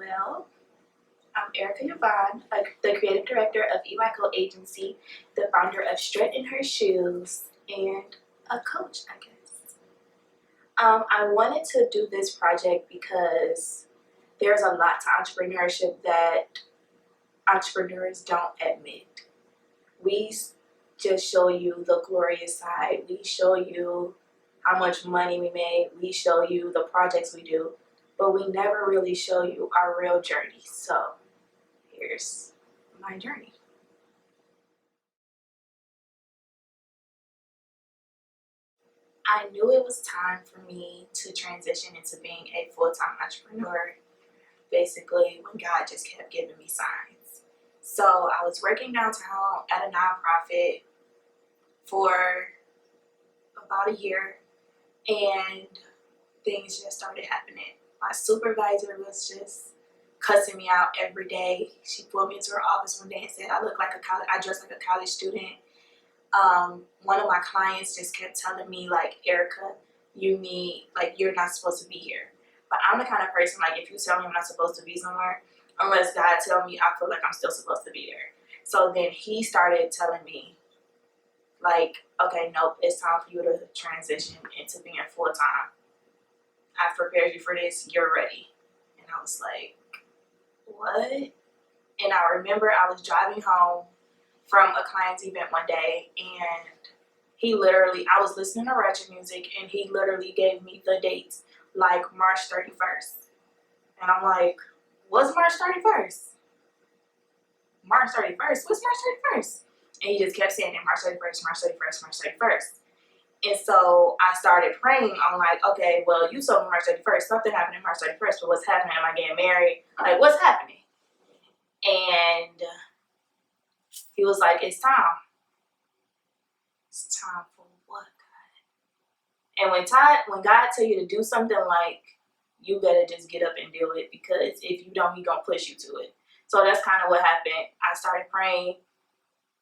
Well, I'm Erica Yvonne, the creative director of EYCO Agency, the founder of Strut in Her Shoes, and a coach, I guess. I wanted to do this project because there's a lot to entrepreneurship that entrepreneurs don't admit. We just show you the glorious side. We show you how much money we made. We show you the projects we do, but we never really show you our real journey. So here's my journey. I knew it was time for me to transition into being a full-time entrepreneur, basically when God just kept giving me signs. So I was working downtown at a nonprofit for about a year, and things just started happening. My supervisor was just cussing me out every day. She pulled me into her office one day and said I dressed like a college student. One of my clients just kept telling me, like, Erica, you're not supposed to be here. But I'm the kind of person, like, if you tell me I'm not supposed to be somewhere, unless God tell me, I feel like I'm still supposed to be there. So then he started telling me, like, okay, nope, it's time for you to transition into being full-time. I've prepared you for this, you're ready. And I was like, what? And I remember I was driving home from a client's event one day, and I was listening to ratchet music, and he literally gave me the dates, like March 31st. And I'm like, what's March 31st? March 31st? What's March 31st? And he just kept saying it, March 31st, March 31st, March 31st. And so I started praying. I'm like, okay, well, you told me March 31st. Something happened on March 31st, but what's happening? Am I getting married? Like, what's happening? And he was like, it's time. It's time for what, God? And when God tell you to do something, like, you better just get up and do it, because if you don't, he gonna push you to it. So that's kind of what happened. I started praying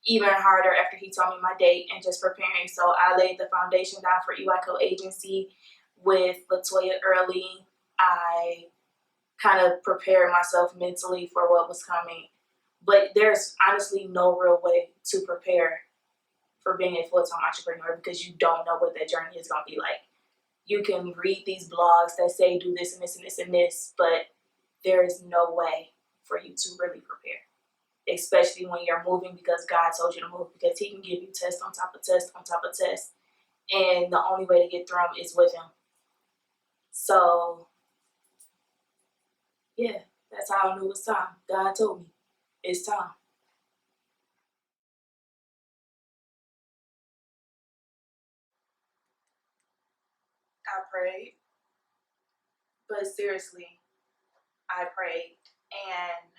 even harder after he told me my date and just preparing. So I laid the foundation down for EYCO Agency with Latoya early. I kind of prepared myself mentally for what was coming. But there's honestly no real way to prepare for being a full-time entrepreneur, because you don't know what that journey is going to be like. You can read these blogs that say do this and this and this and this, but there is no way for you to really prepare, especially when you're moving because God told you to move, because he can give you test on top of test on top of test, and the only way to get through them is with him. So yeah, that's how I knew it was time. God told me it's time. I prayed, but seriously, I prayed, and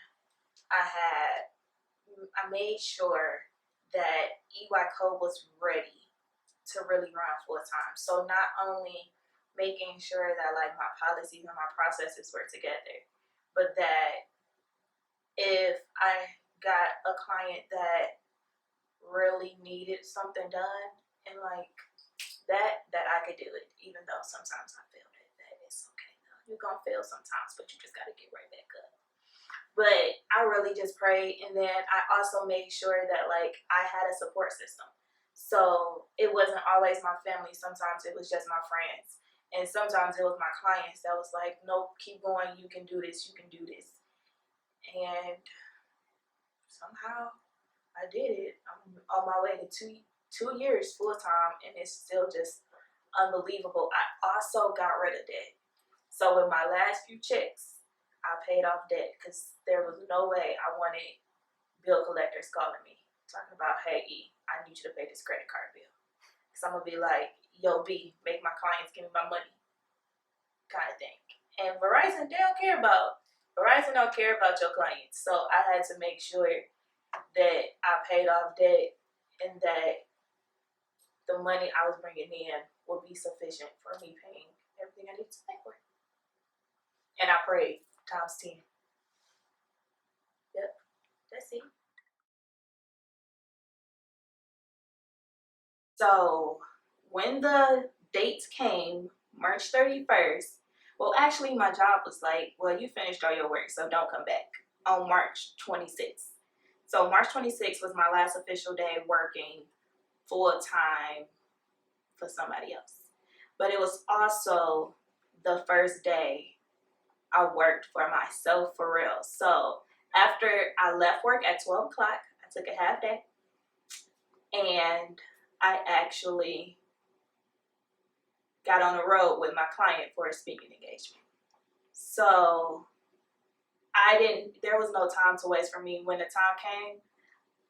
I made sure that EYCO was ready to really run full time. So not only making sure that, like, my policies and my processes were together, but that if I got a client that really needed something done, and like that I could do it, even though sometimes I failed at that. It's okay though. You're gonna fail sometimes, but you just gotta get right back up. But I really just prayed, and then I also made sure that, like, I had a support system. So it wasn't always my family. Sometimes it was just my friends, and sometimes it was my clients that was like, nope, keep going, you can do this, you can do this. And somehow I did it. I'm on my way to two years full time, and it's still just unbelievable. I also got rid of debt. So with my last few checks, I paid off debt, because there was no way I wanted bill collectors calling me talking about, hey E, I need you to pay this credit card bill. Because I'm gonna be like, yo B, make my clients give me my money, kind of thing. And Verizon don't care about your clients. So I had to make sure that I paid off debt, and that the money I was bringing in would be sufficient for me paying everything I needed to pay for. And I prayed times 10. Yep, that's it. So when the dates came, March 31st, Well, actually, my job was like, well, you finished all your work, so don't come back on March 26th. So March 26th was my last official day working full time for somebody else. But it was also the first day I worked for myself for real. So after I left work at 12 o'clock, I took a half day and I actually got on the road with my client for a speaking engagement. So there was no time to waste for me. When the time came,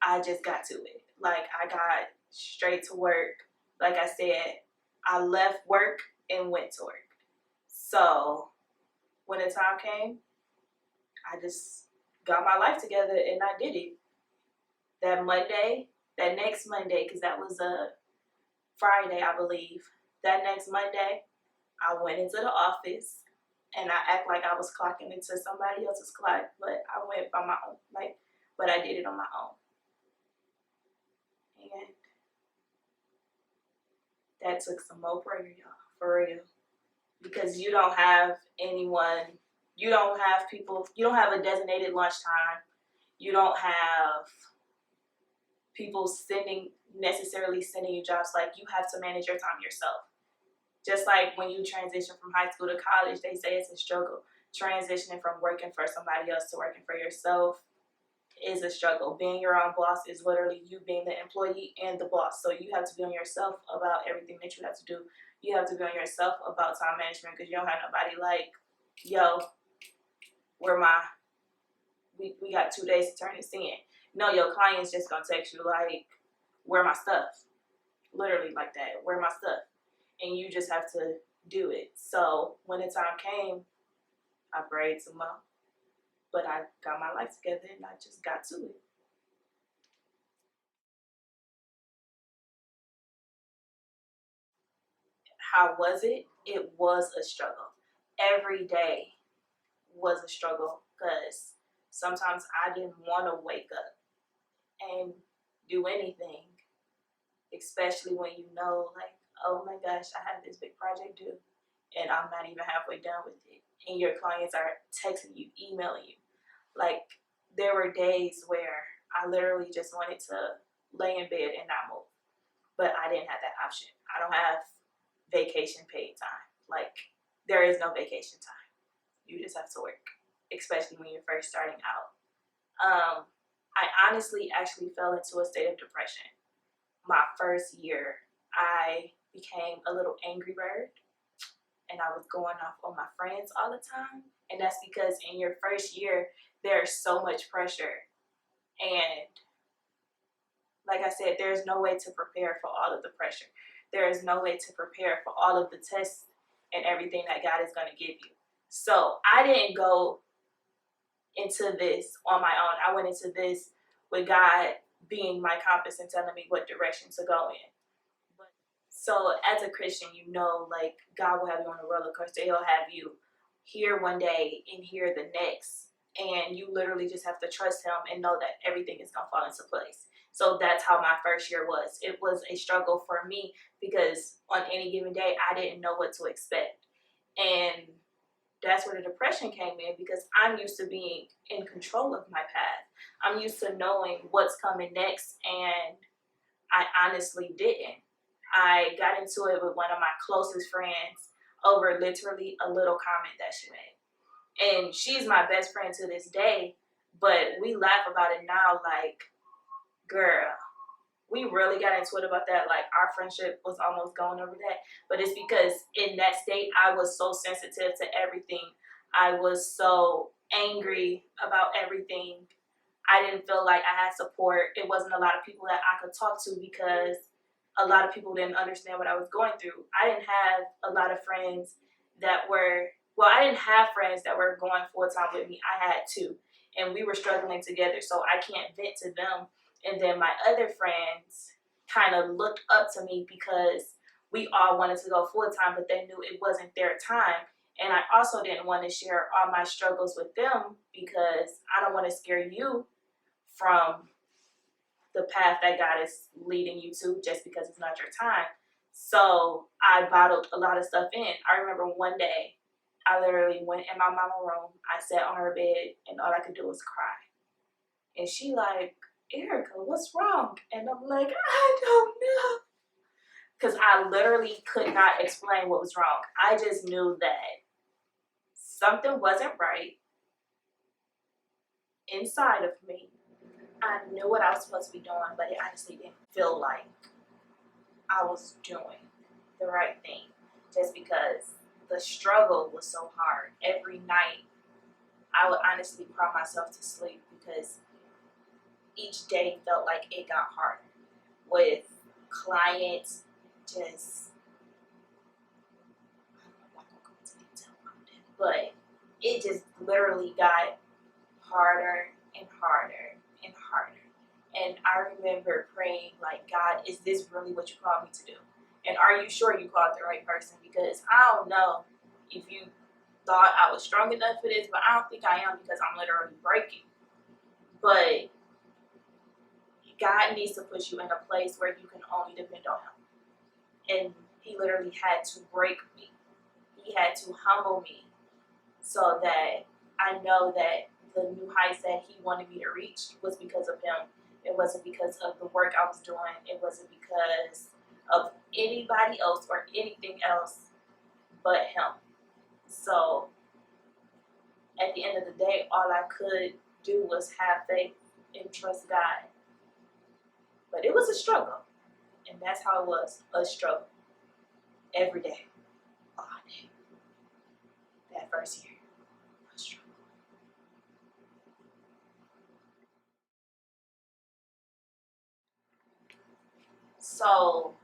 I just got to it. Like, I got straight to work. Like I said, I left work and went to work. So when the time came, I just got my life together and I did it. That next Monday, because that was a Friday, I believe. That next Monday, I went into the office and I act like I was clocking into somebody else's clock, but I went by my own, but I did it on my own. And that took some more prayer, y'all, for real. Because you don't have anyone, you don't have people, you don't have a designated lunchtime. You don't have people necessarily sending you jobs. Like, you have to manage your time yourself. Just like when you transition from high school to college, they say it's a struggle. Transitioning from working for somebody else to working for yourself is a struggle. Being your own boss is literally you being the employee and the boss. So you have to be on yourself about everything that you have to do. You have to be on yourself about time management, because you don't have nobody like, yo, we got 2 days to turn this in. No, your client's just gonna text you like, where my stuff? Literally like that, where my stuff? And you just have to do it. So when the time came, I prayed some more, but I got my life together and I just got to it. How was it? It was a struggle. Every day was a struggle, because sometimes I didn't want to wake up and do anything, especially when you know, like, oh my gosh, I have this big project due and I'm not even halfway done with it. And your clients are texting you, emailing you. Like, there were days where I literally just wanted to lay in bed and not move. But I didn't have that option. I don't have vacation paid time. Like, there is no vacation time. You just have to work, especially when you're first starting out. I honestly actually fell into a state of depression. My first year, I became a little angry bird and I was going off on my friends all the time. And that's because in your first year, there's so much pressure. And like I said, there's no way to prepare for all of the pressure. There is no way to prepare for all of the tests and everything that God is going to give you. So I didn't go into this on my own. I went into this with God being my compass and telling me what direction to go in. So as a Christian, you know, like, God will have you on a roller coaster. He'll have you here one day and here the next. And you literally just have to trust him and know that everything is going to fall into place. So that's how my first year was. It was a struggle for me because on any given day, I didn't know what to expect. And that's where the depression came in, because I'm used to being in control of my path. I'm used to knowing what's coming next, and I honestly didn't. I got into it with one of my closest friends over literally a little comment that she made. And she's my best friend to this day, but we laugh about it now like, girl, we really got into it about that. Like, our friendship was almost gone over that. But it's because in that state, I was so sensitive to everything. I was so angry about everything. I didn't feel like I had support. It wasn't a lot of people that I could talk to because a lot of people didn't understand what I was going through. I didn't have a lot of friends that were, well, I didn't have friends that were going full time with me. I had two, and we were struggling together, so I can't vent to them. And then my other friends kind of looked up to me because we all wanted to go full time, but they knew it wasn't their time. And I also didn't want to share all my struggles with them because I don't want to scare you from the path that God is leading you to just because it's not your time. So I bottled a lot of stuff in. I remember one day I literally went in my mama room. I sat on her bed, and all I could do was cry. And she like, Erica, what's wrong? And I'm like, I don't know. Because I literally could not explain what was wrong. I just knew that something wasn't right inside of me. I knew what I was supposed to be doing, but it honestly didn't feel like I was doing the right thing. Just because the struggle was so hard. Every night, I would honestly cry myself to sleep because each day felt like it got harder. With clients, just, I'm not gonna go into detail on it, but it just literally got harder and harder and harder. And I remember praying, like, God, is this really what you called me to do? And are you sure you called the right person? Because I don't know if you thought I was strong enough for this, but I don't think I am because I'm literally breaking. But God needs to put you in a place where you can only depend on Him. And He literally had to break me. He had to humble me so that I know that the new heights that He wanted me to reach was because of Him. It wasn't because of the work I was doing. It wasn't because of anybody else or anything else but Him. So at the end of the day, all I could do was have faith and trust God. But it was a struggle. And that's how it was, a struggle. Every day. All day. That first year, a struggle. So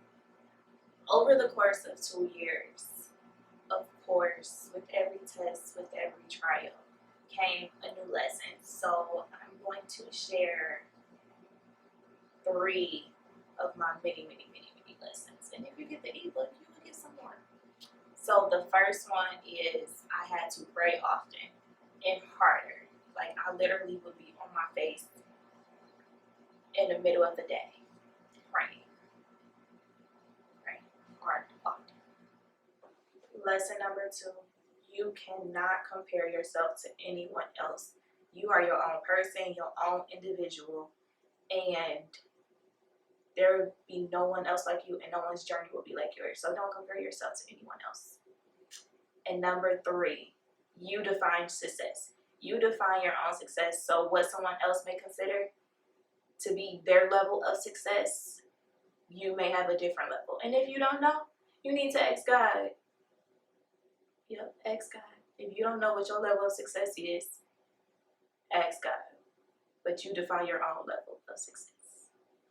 over the course of 2 years, of course, with every test, with every trial, came a new lesson. So I'm going to share 3 of my many, many, many, many lessons. And if you get the ebook, you will get some more. So the first one is I had to pray often and harder. Like I literally would be on my face in the middle of the day, praying, hard, often. Lesson number 2, you cannot compare yourself to anyone else. You are your own person, your own individual, and there will be no one else like you, and no one's journey will be like yours. So don't compare yourself to anyone else. And number 3, you define success. You define your own success. So what someone else may consider to be their level of success, you may have a different level. And if you don't know, you need to ask God. Yep, ask God. If you don't know what your level of success is, ask God. But you define your own level of success.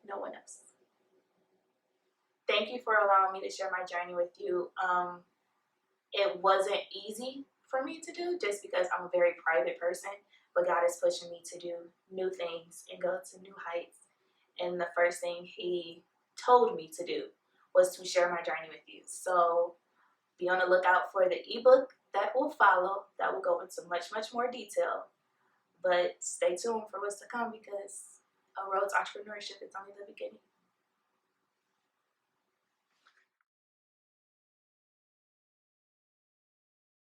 No one else. Thank you for allowing me to share my journey with you. It wasn't easy for me to do just because I'm a very private person, but God is pushing me to do new things and go to new heights. And the first thing He told me to do was to share my journey with you. So be on the lookout for the ebook that will follow, that will go into much, much more detail. But stay tuned for what's to come because a road to entrepreneurship is only the beginning.